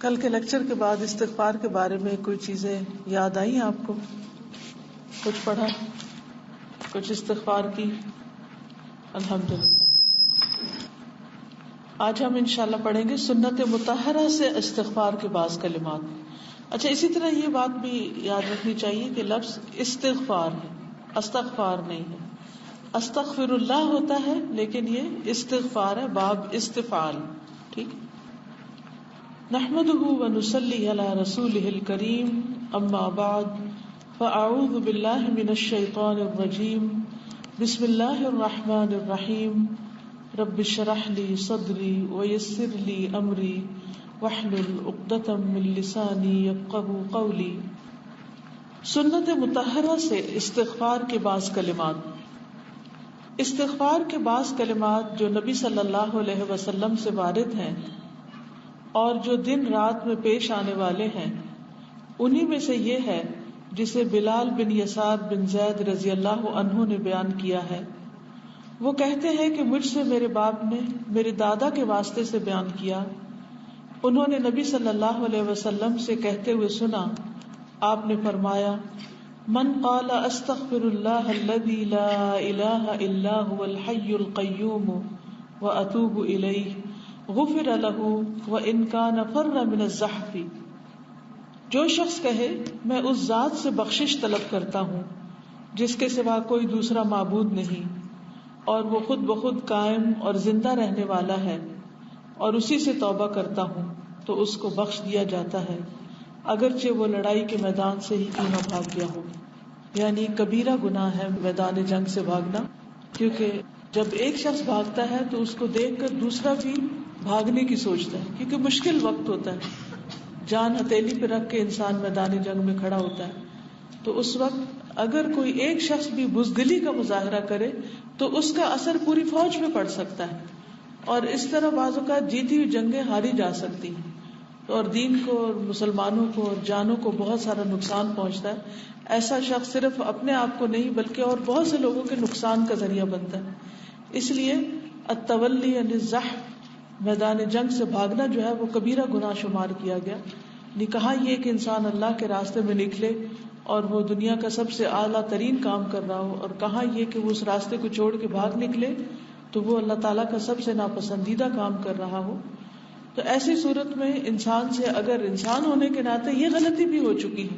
کل کے لیکچر کے بعد استغفار کے بارے میں کوئی چیزیں یاد آئی آپ کو؟ کچھ پڑھا، کچھ استغفار کی؟ الحمدللہ۔ آج ہم انشاءاللہ پڑھیں گے سنت مطہرہ سے استغفار کے بعض کلمات۔ اچھا، اسی طرح یہ بات بھی یاد رکھنی چاہیے کہ لفظ استغفار ہے، استغفار نہیں ہے۔ استغفر اللہ ہوتا ہے لیکن یہ استغفار ہے، باب استفعال، ٹھیک۔ نحمده ونصلی علی رسولہ الکریم، اما بعد فاعوذ باللہ من الشیطان الرجیم، بسم اللہ الرحمن الرحیم، رب اشرح لی صدری ویسر لی امری واحلل عقدۃ من لسانی یفقہوا قولی۔ سنت مطہرہ سے استغفار کے بعض کلمات۔ استغفار کے بعض کلمات جو نبی صلی اللہ علیہ وسلم سے وارد ہیں اور جو دن رات میں پیش آنے والے ہیں، انہی میں سے یہ ہے جسے بلال بن یسار بن زید رضی اللہ عنہ نے بیان کیا ہے۔ وہ کہتے ہیں کہ مجھ سے میرے باپ نے میرے دادا کے واسطے سے بیان کیا۔ انہوں نے نبی صلی اللہ علیہ وسلم سے کہتے ہوئے سنا، آپ نے فرمایا، من قال استغفر اللہ الذی لا الہ الا هو الحی القیوم واتوب الیہ غفر له وان کان فر من الزحف۔ جو شخص کہے میں اس ذات سے بخشش طلب کرتا ہوں جس کے سوا کوئی دوسرا معبود نہیں اور وہ خود بخود قائم اور زندہ رہنے والا ہے، اور اسی سے توبہ کرتا ہوں تو اس کو بخش دیا جاتا ہے اگرچہ وہ لڑائی کے میدان سے ہی کیوں نہ بھاگ گیا ہو۔ یعنی کبیرہ گناہ ہے میدان جنگ سے بھاگنا، کیونکہ جب ایک شخص بھاگتا ہے تو اس کو دیکھ کر دوسرا بھی بھاگنے کی سوچتا ہے، کیونکہ مشکل وقت ہوتا ہے، جان ہتھیلی پہ رکھ کے انسان میدان جنگ میں کھڑا ہوتا ہے۔ تو اس وقت اگر کوئی ایک شخص بھی بزدلی کا مظاہرہ کرے تو اس کا اثر پوری فوج میں پڑ سکتا ہے، اور اس طرح بعض اوقات جیتی ہوئی جنگیں ہاری جا سکتی ہیں، اور دین کو اور مسلمانوں کو اور جانوں کو بہت سارا نقصان پہنچتا ہے۔ ایسا شخص صرف اپنے آپ کو نہیں بلکہ اور بہت سے لوگوں کے نقصان کا ذریعہ بنتا ہے۔ اس لیے التولی عن الزحف، میدان جنگ سے بھاگنا جو ہے وہ کبیرہ گناہ شمار کیا گیا۔ کہا یہ کہ انسان اللہ کے راستے میں نکلے اور وہ دنیا کا سب سے اعلیٰ ترین کام کر رہا ہو، اور کہا یہ کہ وہ اس راستے کو چھوڑ کے بھاگ نکلے تو وہ اللہ تعالیٰ کا سب سے ناپسندیدہ کام کر رہا ہو۔ تو ایسی صورت میں انسان سے اگر انسان ہونے کے ناطے یہ غلطی بھی ہو چکی ہے،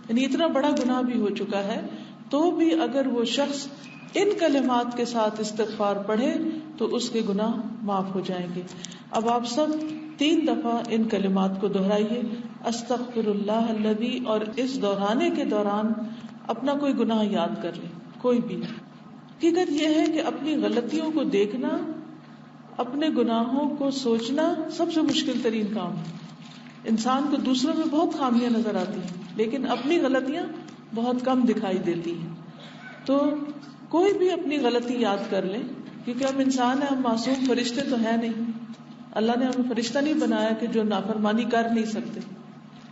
یعنی اتنا بڑا گناہ بھی ہو چکا ہے، تو بھی اگر وہ شخص ان کلمات کے ساتھ استغفار پڑھے تو اس کے گناہ معاف ہو جائیں گے۔ اب آپ سب 3 دفعہ ان کلمات کو دہرائیے، استغفر اللہ الذی، اور اس دہرانے کے دوران اپنا کوئی گناہ یاد کر لیں، کوئی بھی۔ حقیقت یہ ہے کہ اپنی غلطیوں کو دیکھنا، اپنے گناہوں کو سوچنا سب سے مشکل ترین کام ہے۔ انسان کو دوسروں میں بہت خامیاں نظر آتی ہیں لیکن اپنی غلطیاں بہت کم دکھائی دیتی ہیں۔ تو کوئی بھی اپنی غلطی یاد کر لیں، کیونکہ ہم انسان ہیں، ہم معصوم فرشتے تو ہیں نہیں۔ اللہ نے ہمیں فرشتہ نہیں بنایا کہ جو نافرمانی کر نہیں سکتے،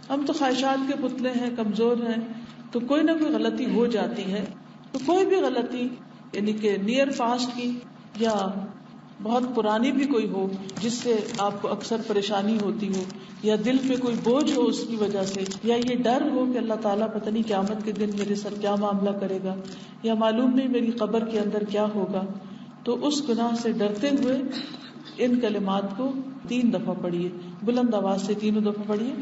ہم تو خواہشات کے پتلے ہیں، کمزور ہیں، تو کوئی نہ کوئی غلطی ہو جاتی ہے۔ تو کوئی بھی غلطی، یعنی کہ نیئر پاسٹ کی یا بہت پرانی بھی کوئی ہو جس سے آپ کو اکثر پریشانی ہوتی ہو، یا دل پہ کوئی بوجھ ہو اس کی وجہ سے، یا یہ ڈر ہو کہ اللہ تعالیٰ پتہ نہیں قیامت کے دن میرے ساتھ کیا معاملہ کرے گا، یا معلوم نہیں میری قبر کے اندر کیا ہوگا، تو اس گناہ سے ڈرتے ہوئے ان کلمات کو 3 دفعہ پڑھیے، بلند آواز سے 3 دفعہ پڑھیے۔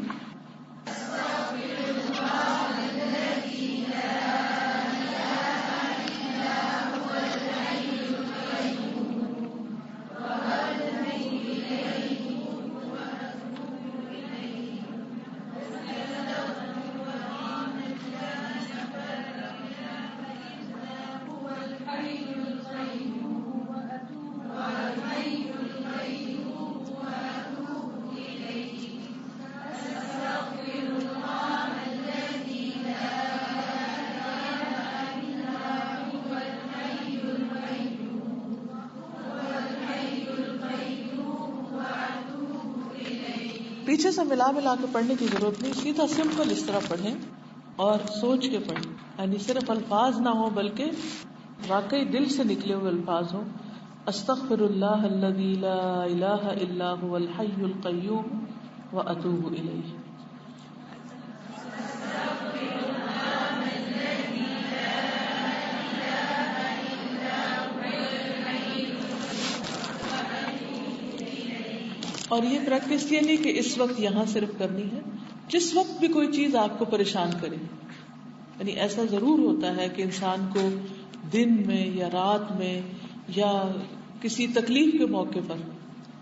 پیچھے سے ملا کے پڑھنے کی ضرورت نہیں، سیدھا سمپل اس طرح پڑھیں اور سوچ کے پڑھیں، یعنی صرف الفاظ نہ ہو بلکہ واقعی دل سے نکلے ہوئے الفاظ ہوں۔ استغفر اللہ الذی لا الہ الا هو الحی القیوم وأتوب إليه. اور یہ پریکٹس یہ نہیں کہ اس وقت یہاں صرف کرنی ہے، جس وقت بھی کوئی چیز آپ کو پریشان کرے. یعنی ایسا ضرور ہوتا ہے کہ انسان کو دن میں یا رات میں یا کسی تکلیف کے موقع پر،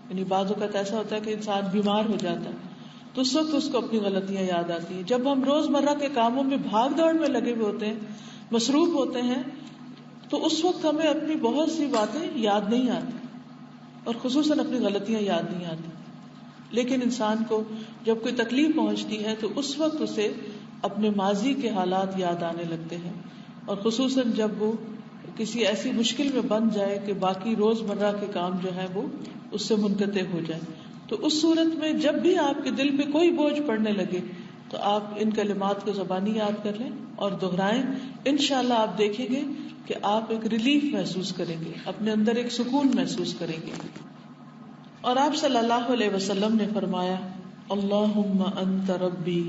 یعنی بعض اوقات ایسا ہوتا ہے کہ انسان بیمار ہو جاتا ہے تو اس وقت اس کو اپنی غلطیاں یاد آتی ہیں. جب ہم روز مرہ کے کاموں میں بھاگ دوڑ میں لگے ہوئے ہوتے ہیں، مصروف ہوتے ہیں، تو اس وقت ہمیں اپنی بہت سی باتیں یاد نہیں آتی اور خصوصاً اپنی غلطیاں یاد نہیں آتی. لیکن انسان کو جب کوئی تکلیف پہنچتی ہے تو اس وقت اسے اپنے ماضی کے حالات یاد آنے لگتے ہیں، اور خصوصاً جب وہ کسی ایسی مشکل میں بن جائے کہ باقی روز مرہ کے کام جو ہے وہ اس سے منقطع ہو جائے. تو اس صورت میں جب بھی آپ کے دل پہ کوئی بوجھ پڑنے لگے تو آپ ان کلمات کو زبانی یاد کر لیں اور دہرائیں. انشاءاللہ آپ دیکھیں گے کہ آپ ایک ریلیف محسوس کریں گے، اپنے اندر ایک سکون محسوس کریں گے. اور آپ صلی اللہ علیہ وسلم نے فرمایا اللہم انت ربی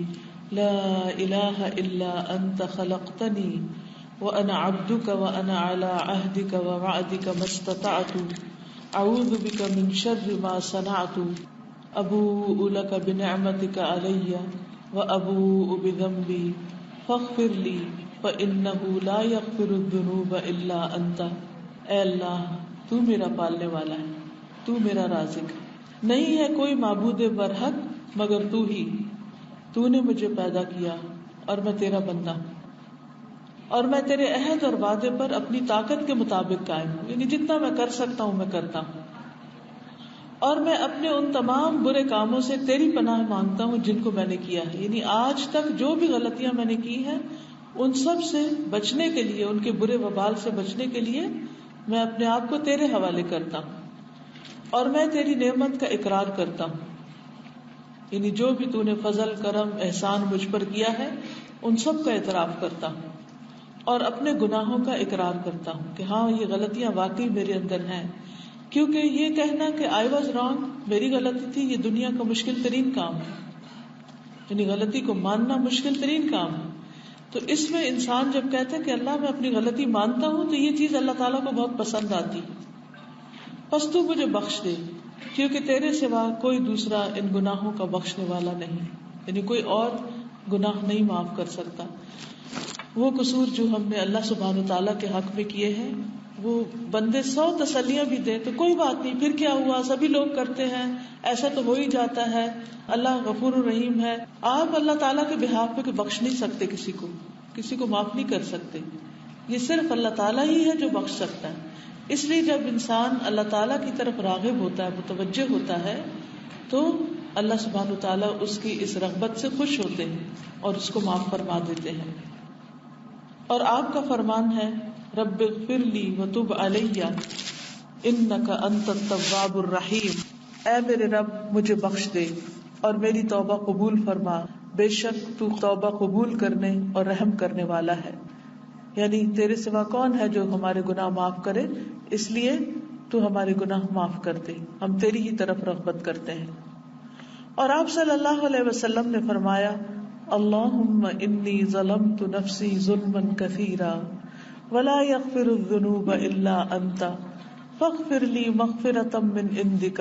لا الہ الا انت خلقتنی وانا عبدک وانا علی عہدک ووعدک ما استطعت اعوذ بک من شر ما صنعت ابوء لک بنعمتک علی وابوء بذنبی فاغفر لی فانہ لا یغفر الذنوب الا انت. اے اللہ تو میرا پالنے والا ہے، تو میرا رازق ہے، نہیں ہے کوئی معبود برحق مگر تو ہی. تو نے مجھے پیدا کیا اور میں تیرا بندہ ہوں، اور میں تیرے عہد اور وعدے پر اپنی طاقت کے مطابق قائم ہوں، یعنی جتنا میں کر سکتا ہوں میں کرتا ہوں. اور میں اپنے ان تمام برے کاموں سے تیری پناہ مانگتا ہوں جن کو میں نے کیا ہے، یعنی آج تک جو بھی غلطیاں میں نے کی ہیں ان سب سے بچنے کے لیے، ان کے برے وبال سے بچنے کے لیے میں اپنے آپ کو تیرے حوالے کرتا ہوں. اور میں تیری نعمت کا اقرار کرتا ہوں، یعنی جو بھی تو نے فضل، کرم، احسان مجھ پر کیا ہے ان سب کا اعتراف کرتا ہوں. اور اپنے گناہوں کا اقرار کرتا ہوں کہ ہاں یہ غلطیاں واقعی میرے اندر ہیں، کیونکہ یہ کہنا کہ آئی واز رانگ، میری غلطی تھی، یہ دنیا کا مشکل ترین کام ہے. یعنی غلطی کو ماننا مشکل ترین کام ہے. تو اس میں انسان جب کہتا ہے کہ اللہ میں اپنی غلطی مانتا ہوں تو یہ چیز اللہ تعالیٰ کو بہت پسند آتی. بس تو مجھے بخش دے کیونکہ تیرے سوا کوئی دوسرا ان گناہوں کا بخشنے والا نہیں، یعنی کوئی اور گناہ نہیں معاف کر سکتا. وہ قصور جو ہم نے اللہ سبحانہ تعالیٰ کے حق میں کیے ہیں، وہ بندے 100 تسلیاں بھی دیں تو کوئی بات نہیں، پھر کیا ہوا، سبھی لوگ کرتے ہیں، ایسا تو ہو ہی جاتا ہے، اللہ غفور الرحیم ہے. آپ اللہ تعالیٰ کے بہاف پہ بخش نہیں سکتے، کسی کو معاف نہیں کر سکتے. یہ صرف اللہ تعالیٰ ہی ہے جو بخش سکتا ہے. اس لیے جب انسان اللہ تعالیٰ کی طرف راغب ہوتا ہے، متوجہ ہوتا ہے، تو اللہ سبحانہ تعالیٰ اس کی اس رغبت سے خوش ہوتے ہیں اور اس کو معاف فرما دیتے ہیں. اور آپ کا فرمان ہے رب اغفر لی وتب علی انک انت التواب الرحیم. اے میرے رب مجھے بخش دے اور میری توبہ قبول فرما، بے شک تو توبہ قبول کرنے اور رحم کرنے والا ہے. یعنی تیرے سوا کون ہے جو ہمارے گناہ معاف کرے، اس لیے تو ہمارے گناہ معاف کر دے، ہم تیری ہی طرف رغبت کرتے ہیں. اور آپ صلی اللہ علیہ وسلم نے فرمایا اللہم انی ظلمت نفسی ظلما کثیرا ولا یغفر الذنوب الا انت فاغفر لی مغفرۃ من عندک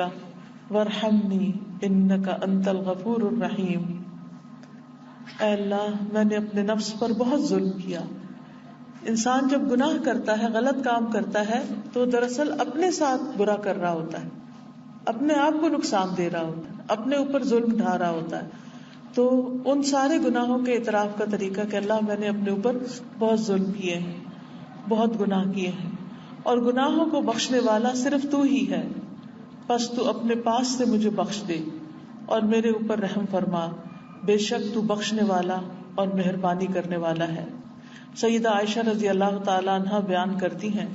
وارحمنی انک انت الغفور الرحیم. اے اللہ میں نے اپنے نفس پر بہت ظلم کیا. انسان جب گناہ کرتا ہے، غلط کام کرتا ہے، تو دراصل اپنے ساتھ برا کر رہا ہوتا ہے، اپنے آپ کو نقصان دے رہا ہوتا ہے، اپنے اوپر ظلم ڈھا رہا ہوتا ہے. تو ان سارے گناہوں کے اعتراف کا طریقہ کہ اللہ میں نے اپنے اوپر بہت ظلم کیے ہیں، بہت گناہ کیے ہیں، اور گناہوں کو بخشنے والا صرف تو ہی ہے، بس تو اپنے پاس سے مجھے بخش دے اور میرے اوپر رحم فرما، بے شک تو بخشنے والا اور مہربانی کرنے والا ہے. سیدہ عائشہ رضی اللہ تعالی عنہ بیان کرتی ہیں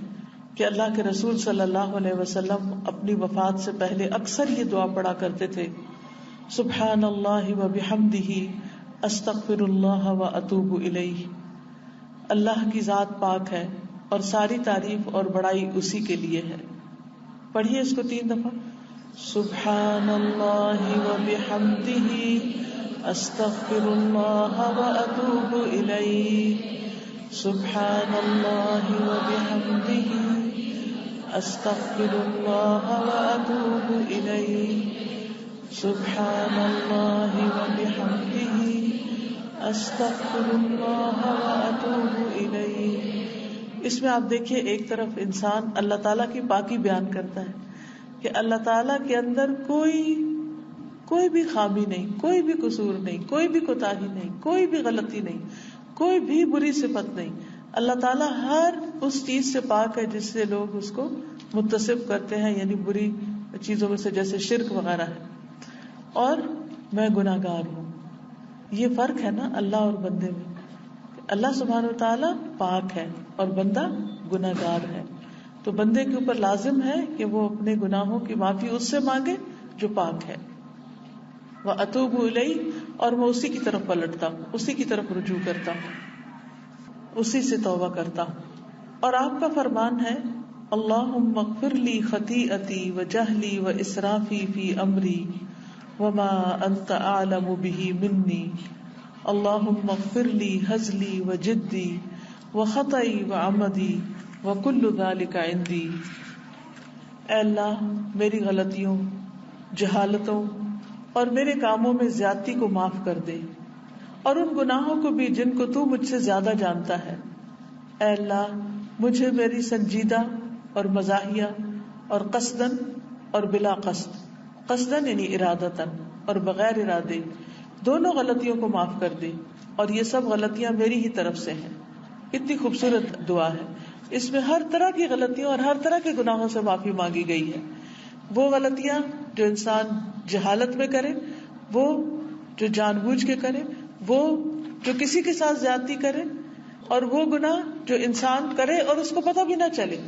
کہ اللہ کے رسول صلی اللہ علیہ وسلم اپنی وفات سے پہلے اکثر یہ دعا پڑھا کرتے تھے سبحان اللہ و بحمدہ استغفر اللہ و اتوب الیہ. اللہ کی ذات پاک ہے اور ساری تعریف اور بڑائی اسی کے لیے ہے. پڑھیے اس کو 3 دفعہ. سبحان اللہ وبحمدہ استغفر اللہ واتوب الیہ سبحان اللہ وبحمدہ استغفر اللہ واتوب الیہ سبحان اللہ وبحمدہ استغفر اللہ واتوب الیہ. اس میں آپ دیکھیے ایک طرف انسان اللہ تعالیٰ کی پاکی بیان کرتا ہے کہ اللہ تعالیٰ کے اندر کوئی بھی خامی نہیں, کوئی بھی قصور نہیں, کوئی بھی کوتاہی نہیں, کوئی بھی غلطی نہیں, کوئی بھی بری صفت نہیں. اللہ تعالیٰ ہر اس چیز سے پاک ہے جس سے لوگ اس کو متصف کرتے ہیں, یعنی بری چیزوں میں سے جیسے شرک وغیرہ ہے. اور میں گناہگار ہوں. یہ فرق ہے نا اللہ اور بندے میں. اللہ سبحانہ و تعالیٰ پاک ہے اور بندہ گناہگار ہے, تو بندے کے اوپر لازم ہے کہ وہ اپنے گناہوں کی معافی اس سے مانگے جو پاک ہے. وَأَتُوبُ إِلَيْهِ, اور میں اسی کی طرف پلٹتا ہوں, اسی کی طرف رجوع کرتا ہوں, اسی سے توبہ کرتا ہوں. اور آپ کا فرمان ہے اللہم اغفر لی خطیئتی وجہلی واسرافی فی امری وما انت اعلم بہ منی اللہم اغفر لی ہزلی وجدی وخطئی وعمدی وکل ذلک عندی. اے اللہ میری غلطیوں, جہالتوں اور میرے کاموں میں زیادتی کو معاف کر دے, اور ان گناہوں کو بھی جن کو تو مجھ سے زیادہ جانتا ہے. اے اللہ مجھے میری سنجیدہ اور مزاحیہ اور قصدن اور بلا قصد, قصدن یعنی ارادتن اور بغیر ارادے, دونوں غلطیوں کو معاف کر دے, اور یہ سب غلطیاں میری ہی طرف سے ہیں. کتنی خوبصورت دعا ہے. اس میں ہر طرح کی غلطیوں اور ہر طرح کے گناہوں سے معافی مانگی گئی ہے. وہ غلطیاں جو انسان جہالت میں کرے, وہ جو جان بوجھ کے کرے, وہ جو کسی کے ساتھ زیادتی کرے, اور وہ گناہ جو انسان کرے اور اس کو پتہ بھی نہ چلے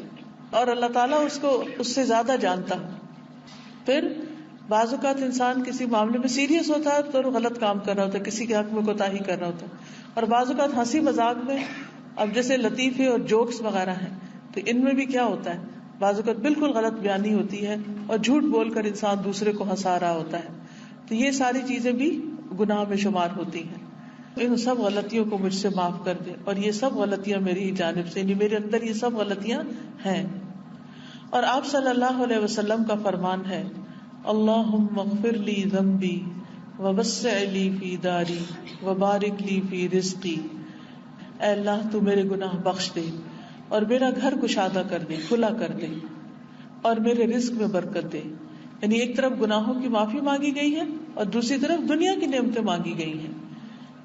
اور اللہ تعالیٰ اس کو اس سے زیادہ جانتا. پھر بعض اوقات انسان کسی معاملے میں سیریس ہوتا ہے تو غلط کام کر رہا ہوتا ہے, کسی کے حق میں کوتاہی کر رہا ہوتا ہے, اور بعض اوقات ہنسی مذاق میں, اب جیسے لطیفے اور جوکس وغیرہ ہیں, تو ان میں بھی کیا ہوتا ہے, بعض اوقات بالکل غلط بیانی ہوتی ہے اور جھوٹ بول کر انسان دوسرے کو ہنسا رہا ہوتا ہے. تو یہ ساری چیزیں بھی گناہ میں شمار ہوتی ہیں. ان سب غلطیوں کو مجھ سے معاف کر دے, اور یہ سب غلطیاں میری ہی جانب سے, یعنی میرے اندر یہ سب غلطیاں ہیں. اور آپ صلی اللہ علیہ وسلم کا فرمان ہے اللہم اغفر لی ذنبی ووسع لی فی داری وبارک لی فی رزقی. اے اللہ تو میرے گناہ بخش دے اور میرا گھر کشادہ کر دے, کھلا کر دے, اور میرے رزق میں برکت دے. یعنی ایک طرف گناہوں کی معافی مانگی گئی ہے اور دوسری طرف دنیا کی نعمتیں مانگی گئی ہیں,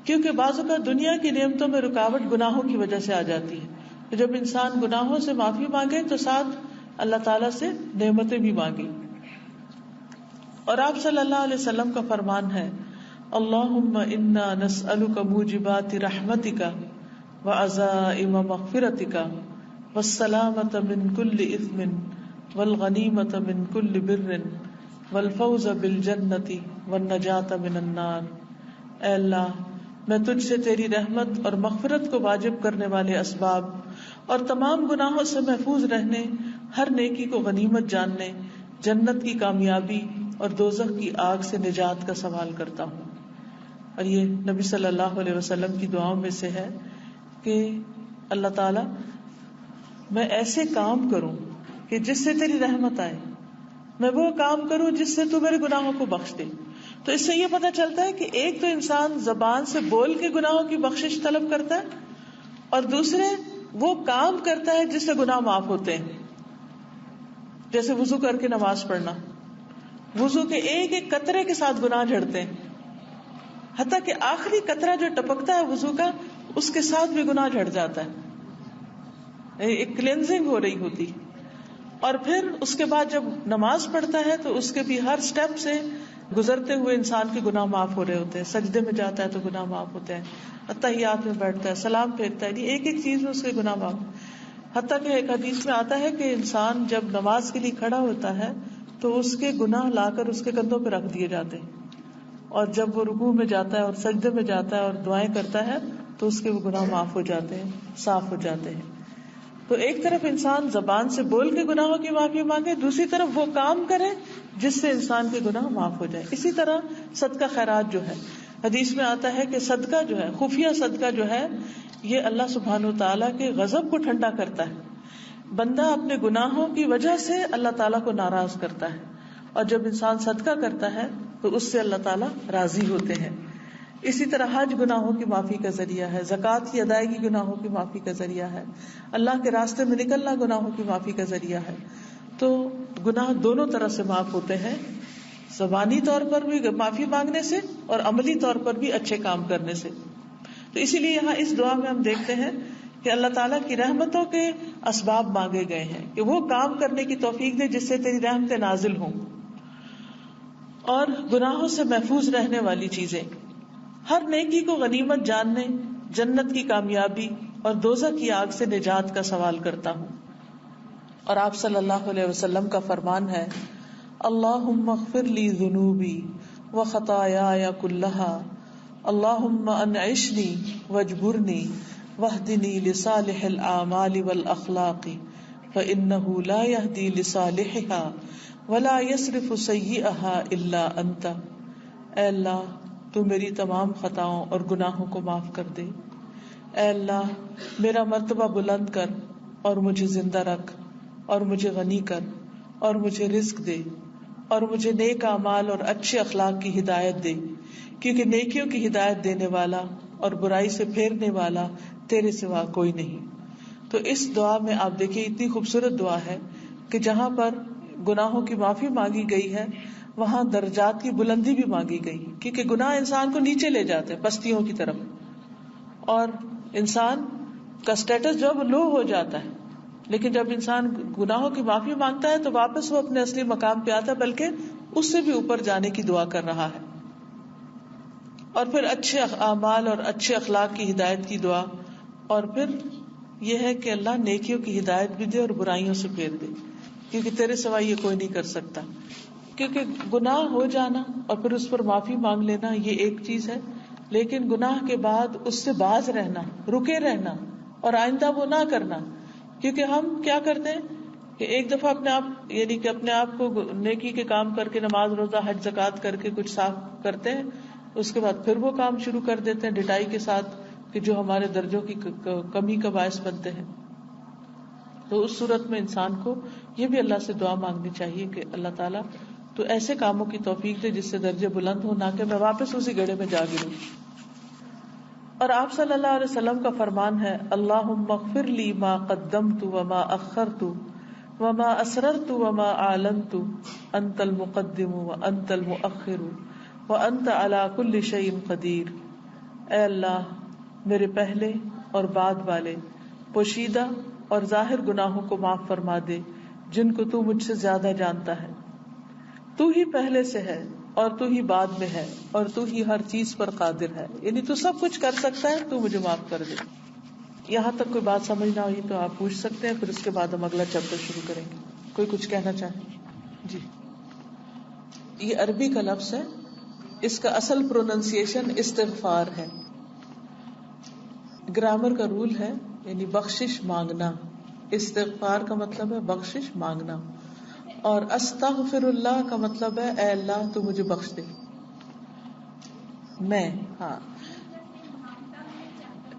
کیونکہ بعض اوقات دنیا کی نعمتوں میں رکاوٹ گناہوں کی وجہ سے آ جاتی ہے. تو جب انسان گناہوں سے معافی مانگے تو ساتھ اللہ تعالیٰ سے نعمتیں بھی مانگے. اور آپ صلی اللہ علیہ وسلم کا فرمان ہے اللہم انا نسألک موجبات رحمتک وعزائم مغفرتک والسلامۃ من کل اثم والغنیمۃ من کل بر والفوز بالجنۃ والنجاۃ من النار. اے اللہ میں تجھ سے تیری رحمت اور مغفرت کو واجب کرنے والے اسباب اور تمام گناہوں سے محفوظ رہنے, ہر نیکی کو غنیمت جاننے, جنت کی کامیابی اور دوزخ کی آگ سے نجات کا سوال کرتا ہوں. اور یہ نبی صلی اللہ علیہ وسلم کی دعاؤں میں سے ہے کہ اللہ تعالیٰ میں ایسے کام کروں کہ جس سے تیری رحمت آئے, میں وہ کام کروں جس سے تو میرے گناہوں کو بخش دے. تو اس سے یہ پتہ چلتا ہے کہ ایک تو انسان زبان سے بول کے گناہوں کی بخشش طلب کرتا ہے, اور دوسرے وہ کام کرتا ہے جس سے گناہ معاف ہوتے ہیں. جیسے وضو کر کے نماز پڑھنا, وضو کے ایک ایک قطرے کے ساتھ گناہ جھڑتے ہیں, حتیٰ کہ آخری قطرہ جو ٹپکتا ہے وضو کا, اس کے ساتھ بھی گناہ جھڑ جاتا ہے, ایک کلینزنگ ہو رہی ہوتی. اور پھر اس کے بعد جب نماز پڑھتا ہے تو اس کے بھی ہر سٹیپ سے گزرتے ہوئے انسان کے گناہ معاف ہو رہے ہوتے ہیں. سجدے میں جاتا ہے تو گناہ معاف ہوتے ہیں, اتحیات میں بیٹھتا ہے, سلام پھیرتا ہے, ایک ایک چیز میں اس کے گناہ معاف. حتیٰ کہ ایک حدیث میں آتا ہے کہ انسان جب نماز کے لیے کھڑا ہوتا ہے تو اس کے گناہ لا کر اس کے کندھوں پہ رکھ دیے جاتے ہیں, اور جب وہ رکوع میں جاتا ہے اور سجدے میں جاتا ہے اور دعائیں کرتا ہے تو اس کے وہ گناہ معاف ہو جاتے ہیں, صاف ہو جاتے ہیں. تو ایک طرف انسان زبان سے بول کے گناہوں کی معافی مانگے، دوسری طرف وہ کام کرے جس سے انسان کے گناہ معاف ہو جائے. اسی طرح صدقہ خیرات جو ہے، حدیث میں آتا ہے کہ صدقہ جو ہے، خفیہ صدقہ جو ہے، یہ اللہ سبحانہ و تعالیٰ کے غضب کو ٹھنڈا کرتا ہے. بندہ اپنے گناہوں کی وجہ سے اللہ تعالیٰ کو ناراض کرتا ہے، اور جب انسان صدقہ کرتا ہے تو اس سے اللہ تعالیٰ راضی ہوتے ہیں. اسی طرح حج گناہوں کی معافی کا ذریعہ ہے، زکوٰۃ کی ادائیگی گناہوں کی معافی کا ذریعہ ہے، اللہ کے راستے میں نکلنا گناہوں کی معافی کا ذریعہ ہے. تو گناہ دونوں طرح سے معاف ہوتے ہیں، زبانی طور پر بھی معافی مانگنے سے اور عملی طور پر بھی اچھے کام کرنے سے. تو اسی لیے یہاں اس دعا میں ہم دیکھتے ہیں کہ اللہ تعالیٰ کی رحمتوں کے اسباب مانگے گئے ہیں کہ وہ کام کرنے کی توفیق دے جس سے تیری رحمتیں نازل ہوں، اور گناہوں سے محفوظ رہنے والی چیزیں. ہر نیکی کو غنیمت جاننے، جنت کی کامیابی اور دوزخ کی آگ سے نجات کا سوال کرتا ہوں. اور آپ صلی اللہ علیہ وسلم کا فرمان ہے، اللہم اغفر لی ذنوبی وخطایای کلہا، اللہم انعشنی واجبرنی واہدنی لصالح الاعمال والاخلاق فانہ لا یہدی لصالحها ولا یصرف سیئها الا انت. اے اللہ تو میری تمام خطاؤں اور گناہوں کو معاف کر دے. اے اللہ میرا مرتبہ بلند کر اور مجھے زندہ رکھ اور مجھے غنی کر اور مجھے رزق دے اور مجھے نیک اعمال اور اچھے اخلاق کی ہدایت دے، کیونکہ نیکیوں کی ہدایت دینے والا اور برائی سے پھیرنے والا تیرے سوا کوئی نہیں. تو اس دعا میں آپ دیکھیں اتنی خوبصورت دعا ہے کہ جہاں پر گناہوں کی معافی مانگی گئی ہے وہاں درجات کی بلندی بھی مانگی گئی، کیونکہ گناہ انسان کو نیچے لے جاتے ہیں پستیوں کی طرف، اور انسان کا سٹیٹس جو لو ہو جاتا ہے. لیکن جب انسان گناہوں کی معافی مانگتا ہے تو واپس وہ اپنے اصلی مقام پہ آتا ہے، بلکہ اس سے بھی اوپر جانے کی دعا کر رہا ہے. اور پھر اچھے اعمال اور اچھے اخلاق کی ہدایت کی دعا، اور پھر یہ ہے کہ اللہ نیکیوں کی ہدایت بھی دے اور برائیوں سے پھیر دے، کیونکہ تیرے سوا یہ کوئی نہیں کر سکتا. کیونکہ گناہ ہو جانا اور پھر اس پر معافی مانگ لینا یہ ایک چیز ہے، لیکن گناہ کے بعد اس سے باز رہنا، رکے رہنا اور آئندہ وہ نہ کرنا. کیونکہ ہم کیا کرتے ہیں کہ ایک دفعہ اپنے آپ یعنی کہ اپنے آپ کو نیکی کے کام کر کے، نماز روزہ حج زکوٰۃ کر کے کچھ صاف کرتے ہیں، اس کے بعد پھر وہ کام شروع کر دیتے ہیں ڈٹائی کے ساتھ کہ جو ہمارے درجوں کی کمی کا باعث بنتے ہیں. تو اس صورت میں انسان کو یہ بھی اللہ سے دعا مانگنی چاہیے کہ اللہ تعالیٰ تو ایسے کاموں کی توفیق دے جس سے درجے بلند ہو، نہ کہ میں واپس اسی گڑھے میں جا گروں. اور آپ صلی اللہ علیہ وسلم کا فرمان ہے، اللہم اغفر لی ما قدمت وما اخرت وما اسررت وما اعلنت انت المقدم وانت المؤخر وانت علی کل شیء قدیر. اے اللہ میرے پہلے اور بعد والے پوشیدہ اور ظاہر گناہوں کو معاف فرما دے جن کو تو مجھ سے زیادہ جانتا ہے. تو ہی پہلے سے ہے اور تو ہی بعد میں ہے اور تو ہی ہر چیز پر قادر ہے، یعنی تو سب کچھ کر سکتا ہے، تو مجھے معاف کر دے. یہاں تک کوئی بات سمجھ نہ ہوئی تو آپ پوچھ سکتے ہیں، پھر اس کے بعد ہم اگلا چیپٹر شروع کریں گے. کوئی کچھ کہنا چاہے؟ جی. یہ عربی کا لفظ ہے، اس کا اصل پروننسیشن استغفار ہے. گرامر کا رول ہے یعنی بخشش مانگنا. استغفار کا مطلب ہے بخشش مانگنا، اور استغفر اللہ کا مطلب ہے اے اللہ تو مجھے بخش دے. میں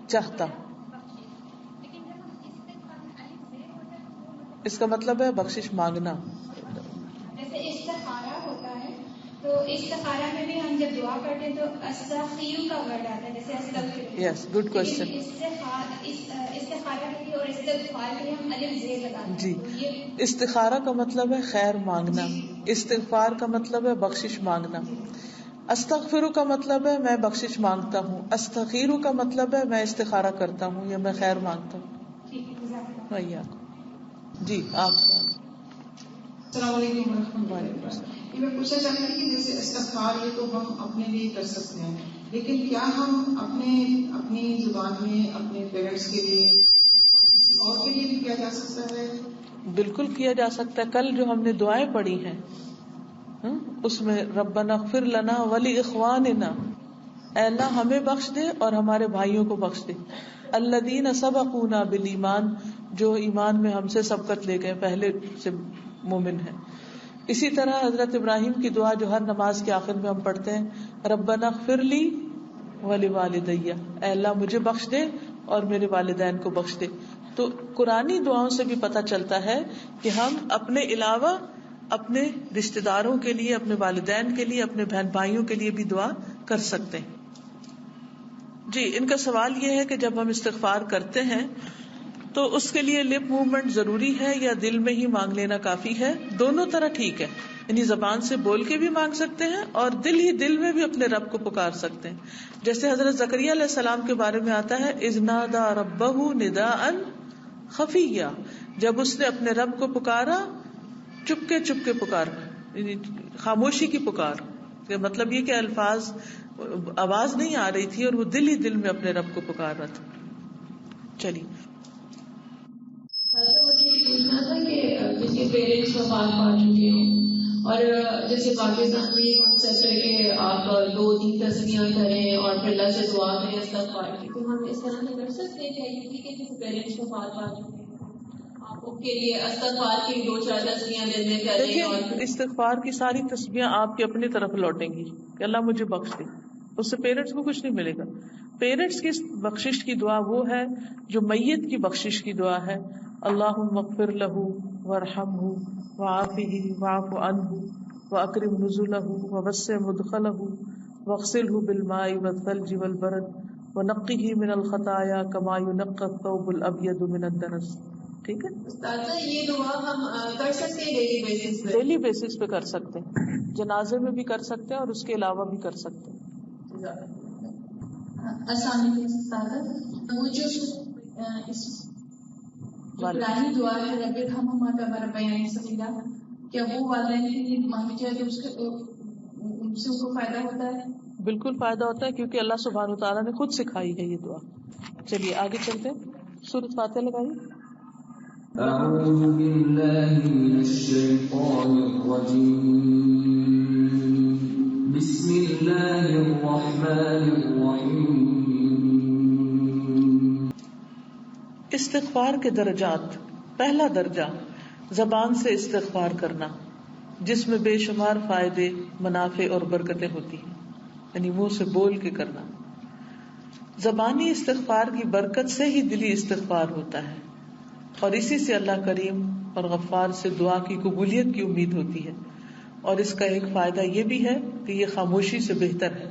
چاہتا ہوں، اس کا مطلب ہے بخشش مانگنا. جیسے استخارہ ہوتا ہے تو استخارہ میں بھی ہم جب دعا کرتے ہیں تو استخیر کا ورڈ آتا ہے، جیسے استغفر. یس، گڈ کوشچن. استخارہ کے لیے اور استغفار کے لیے ہم الف زیر لگاتے ہیں. جی، استخارہ کا مطلب ہے خیر مانگنا، استغفار کا مطلب ہے بخشش مانگنا. استغفر کا مطلب ہے میں بخشش مانگتا ہوں، استخیر کا مطلب ہے میں استخارہ کرتا ہوں یا میں خیر مانگتا ہوں. جی آپ سوال. السلام علیکم ورحمۃ اللہ. یہ میں پوچھنا چاہتی تھی کہ جیسے استغفار یہ تو ہم اپنے لیے کر سکتے ہیں، لیکن کیا ہم اپنی زبان میں اپنے پیرنٹس کے لیے استغفار کسی اور کے لیے بھی کیا جا سکتا ہے؟ بالکل کیا جا سکتا ہے. کل جو ہم نے دعائیں پڑھی ہیں اس میں ربنا اغفر لنا ولاخواننا، اے اللہ ہمیں بخش دے اور ہمارے بھائیوں کو بخش دے، الذین سبقونا بالایمان جو ایمان میں ہم سے سبقت لے گئے، پہلے سے مومن ہیں. اسی طرح حضرت ابراہیم کی دعا جو ہر نماز کے آخر میں ہم پڑھتے ہیں، ربنا اغفر لی ولوالدی، اے اللہ مجھے بخش دے اور میرے والدین کو بخش دے. تو قرآنی دعاؤں سے بھی پتہ چلتا ہے کہ ہم اپنے علاوہ اپنے رشتہ داروں کے لیے، اپنے والدین کے لیے، اپنے بہن بھائیوں کے لیے بھی دعا کر سکتے ہیں. جی، ان کا سوال یہ ہے کہ جب ہم استغفار کرتے ہیں تو اس کے لیے لپ موومنٹ ضروری ہے یا دل میں ہی مانگ لینا کافی ہے؟ دونوں طرح ٹھیک ہے، یعنی زبان سے بول کے بھی مانگ سکتے ہیں اور دل ہی دل میں بھی اپنے رب کو پکار سکتے ہیں. جیسے حضرت زکریا علیہ السلام کے بارے میں آتا ہے، اذ نادى ربہ نداء خفیا، جب اس نے اپنے رب کو پکارا چپ کے پکارا، یعنی خاموشی کی پکار. مطلب یہ کہ الفاظ، آواز نہیں آ رہی تھی اور وہ دل ہی دل میں اپنے رب کو پکار رہا تھا. چلیے، مجھے یہ پوچھنا تھا کہ جس کے پیرنٹس وفات پا چکے ہوں، اور جیسے پاکستان میں یہ کانسیپٹ ہے کہ آپ 2-3 تسبیحاں کریں اور پھر اللہ سے دعا کریں استغفار کی، تو ہم اس طرح سے کر سکتے ہیں کیا؟ یہ کہ جیسے پیرنٹس وفات پا چکے ہیں آپ ان کے لیے استغفار کی 2-4 تسبیحاں دن میں کریں. دیکھیں استغفار کی ساری تسبیحاں آپ کی اپنی طرف لوٹیں گی کہ اللہ مجھے بخش دے، اس سے پیرنٹس کو کچھ نہیں ملے گا. پیرنٹس کی بخشش کی دعا وہ ہے جو میت کی بخشش کی دعا ہے، اللہم اغفر لہ وارحمہ وعافہ واعف عنہ واکرم نزلہ ووسع مدخلہ واغسلہ بالماء والثلج والبرد ونقہ من الخطایا کما ینقی الثوب الابیض من الدنس. ٹھیک ہے، استاذہ یہ دعا ہم کر سکتے ہیں ڈیلی بیسس پہ؟ ڈیلی بیسس پہ کر سکتے ہیں، جنازے میں بھی کر سکتے ہیں اور اس کے علاوہ بھی کر سکتے ہیں. السلام علیکم استاذہ، وہ جو اس پرانی دعا ہے رب ارحمہما کما ربیانی صغیرا، کیا وہ والدین کے لیے مانگی جائے تو اس سے ان کو فائدہ ہوتا ہے؟ بالکل فائدہ ہوتا ہے، کیونکہ اللہ سبحانہ وتعالیٰ نے خود سکھائی ہے یہ دعا. چلیے آگے چلتے ہیں، سورۃ فاتحہ لگائیے. اعوذ باللہ من الشیطان الرجیم، بسم اللہ الرحمن الرحیم. استغفار کے درجات. پہلا درجہ زبان سے استغفار کرنا، جس میں بے شمار فائدے، منافع اور برکتیں ہوتی ہیں، یعنی منہ سے بول کے کرنا. زبانی استغفار کی برکت سے ہی دلی استغفار ہوتا ہے، اور اسی سے اللہ کریم اور غفار سے دعا کی قبولیت کی امید ہوتی ہے. اور اس کا ایک فائدہ یہ بھی ہے کہ یہ خاموشی سے بہتر ہے،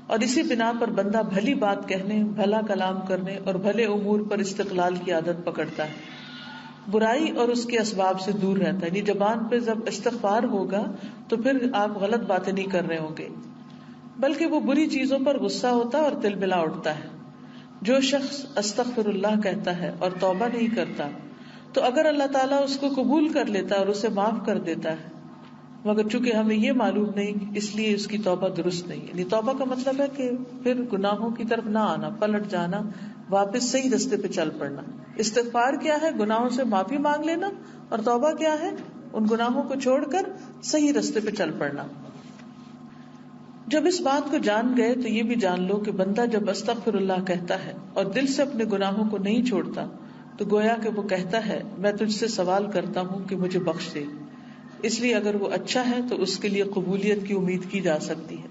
اور اسی بنا پر بندہ بھلی بات کہنے، بھلا کلام کرنے اور بھلے امور پر استقلال کی عادت پکڑتا ہے، برائی اور اس کے اسباب سے دور رہتا ہے. یعنی زبان پہ جب استغفار ہوگا تو پھر آپ غلط باتیں نہیں کر رہے ہوں گے، بلکہ وہ بری چیزوں پر غصہ ہوتا ہے اور تل بلا اٹھتا ہے. جو شخص استغفر اللہ کہتا ہے اور توبہ نہیں کرتا تو اگر اللہ تعالیٰ اس کو قبول کر لیتا ہے اور اسے معاف کر دیتا ہے، مگر چونکہ ہمیں یہ معلوم نہیں اس لیے اس کی توبہ درست نہیں. یعنی توبہ کا مطلب ہے کہ پھر گناہوں کی طرف نہ آنا، پلٹ جانا، واپس صحیح رستے پہ چل پڑنا. استغفار کیا ہے؟ گناہوں سے معافی مانگ لینا، اور توبہ کیا ہے؟ ان گناہوں کو چھوڑ کر صحیح رستے پہ چل پڑنا. جب اس بات کو جان گئے تو یہ بھی جان لو کہ بندہ جب استغفر اللہ کہتا ہے اور دل سے اپنے گناہوں کو نہیں چھوڑتا تو گویا کہ وہ کہتا ہے میں تجھ سے سوال کرتا ہوں کہ مجھے بخش دے. اس لیے اگر وہ اچھا ہے تو اس کے لیے قبولیت کی امید کی جا سکتی ہے.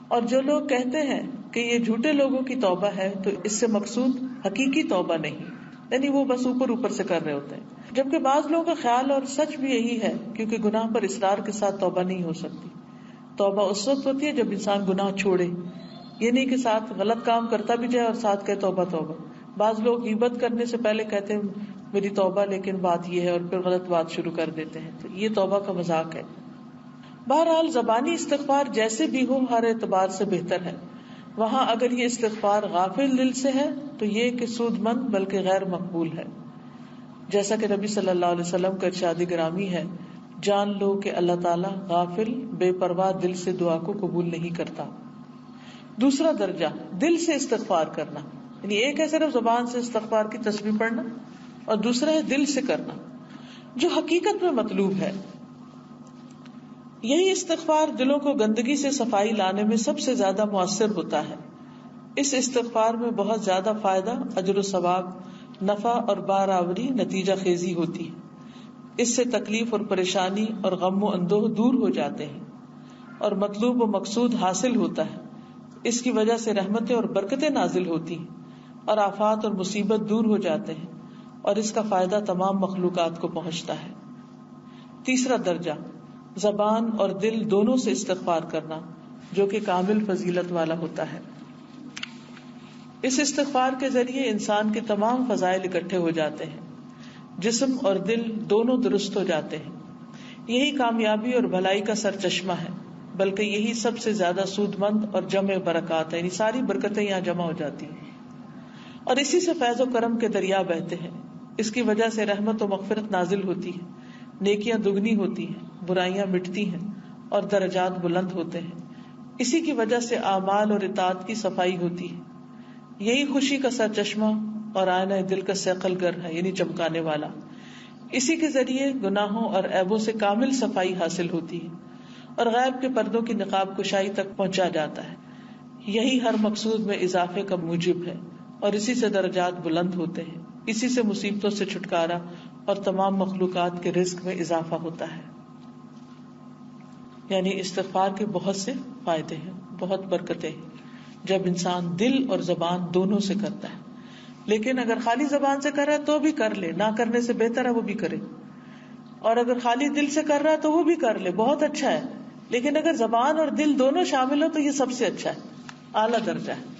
اور جو لوگ کہتے ہیں کہ یہ جھوٹے لوگوں کی توبہ ہے تو اس سے مقصود حقیقی توبہ نہیں، یعنی وہ بس اوپر اوپر سے کر رہے ہوتے ہیں. جبکہ بعض لوگوں کا خیال اور سچ بھی یہی ہے، کیونکہ گناہ پر اصرار کے ساتھ توبہ نہیں ہو سکتی. توبہ اس وقت ہوتی ہے جب انسان گناہ چھوڑے، یہ نہیں کہ ساتھ غلط کام کرتا بھی جائے اور ساتھ کہے توبہ توبہ. بعض لوگ غیبت کرنے سے پہلے کہتے ہیں میری توبہ، لیکن بات یہ ہے اور پھر غلط بات شروع کر دیتے ہیں، تو یہ توبہ کا مذاق ہے. بہرحال زبانی استغفار جیسے بھی ہو ہر اعتبار سے بہتر ہے. وہاں اگر یہ استغفار غافل دل سے ہے تو یہ کہ سود مند بلکہ غیر مقبول ہے. جیسا کہ نبی صلی اللہ علیہ وسلم کا ارشاد گرامی ہے، جان لو کہ اللہ تعالیٰ غافل بے پرواہ دل سے دعا کو قبول نہیں کرتا. دوسرا درجہ دل سے استغفار کرنا، یعنی ایک ہے صرف زبان سے استغفار کی تسبیح پڑھنا، اور دوسرا ہے دل سے کرنا جو حقیقت میں مطلوب ہے. یہی استغفار دلوں کو گندگی سے صفائی لانے میں سب سے زیادہ مؤثر ہوتا ہے. اس استغفار میں بہت زیادہ فائدہ، اجر و ثواب نفع اور بارآوری نتیجہ خیزی ہوتی ہے، اس سے تکلیف اور پریشانی اور غم و اندوہ دور ہو جاتے ہیں اور مطلوب و مقصود حاصل ہوتا ہے. اس کی وجہ سے رحمتیں اور برکتیں نازل ہوتی ہیں اور آفات اور مصیبت دور ہو جاتے ہیں اور اس کا فائدہ تمام مخلوقات کو پہنچتا ہے. تیسرا درجہ زبان اور دل دونوں سے استغفار کرنا، جو کہ کامل فضیلت والا ہوتا ہے. اس استغفار کے ذریعے انسان کے تمام فضائل اکٹھے ہو جاتے ہیں، جسم اور دل دونوں درست ہو جاتے ہیں. یہی کامیابی اور بھلائی کا سر چشمہ ہے، بلکہ یہی سب سے زیادہ سود مند اور جمع برکات ہے، یعنی ساری برکتیں یہاں جمع ہو جاتی ہیں اور اسی سے فیض و کرم کے دریا بہتے ہیں. اس کی وجہ سے رحمت و مغفرت نازل ہوتی ہے، نیکیاں دگنی ہوتی ہیں، برائیاں مٹتی ہیں اور درجات بلند ہوتے ہیں. اسی کی وجہ سے اعمال اور اطاعت کی صفائی ہوتی ہے. یہی خوشی کا سر چشمہ اور آئینہ دل کا صقل گر ہے، یعنی چمکانے والا. اسی کے ذریعے گناہوں اور عیبوں سے کامل صفائی حاصل ہوتی ہے اور غیب کے پردوں کی نقاب کشائی تک پہنچا جاتا ہے. یہی ہر مقصود میں اضافے کا موجب ہے اور اسی سے درجات بلند ہوتے ہیں. اسی سے مصیبتوں سے چھٹکارا اور تمام مخلوقات کے رزق میں اضافہ ہوتا ہے. یعنی استغفار کے بہت سے فائدے ہیں، بہت برکتیں ہیں جب انسان دل اور زبان دونوں سے کرتا ہے. لیکن اگر خالی زبان سے کر رہا ہے تو بھی کر لے، نہ کرنے سے بہتر ہے وہ بھی کرے. اور اگر خالی دل سے کر رہا ہے تو وہ بھی کر لے، بہت اچھا ہے. لیکن اگر زبان اور دل دونوں شامل ہو تو یہ سب سے اچھا ہے، اعلیٰ درجہ ہے.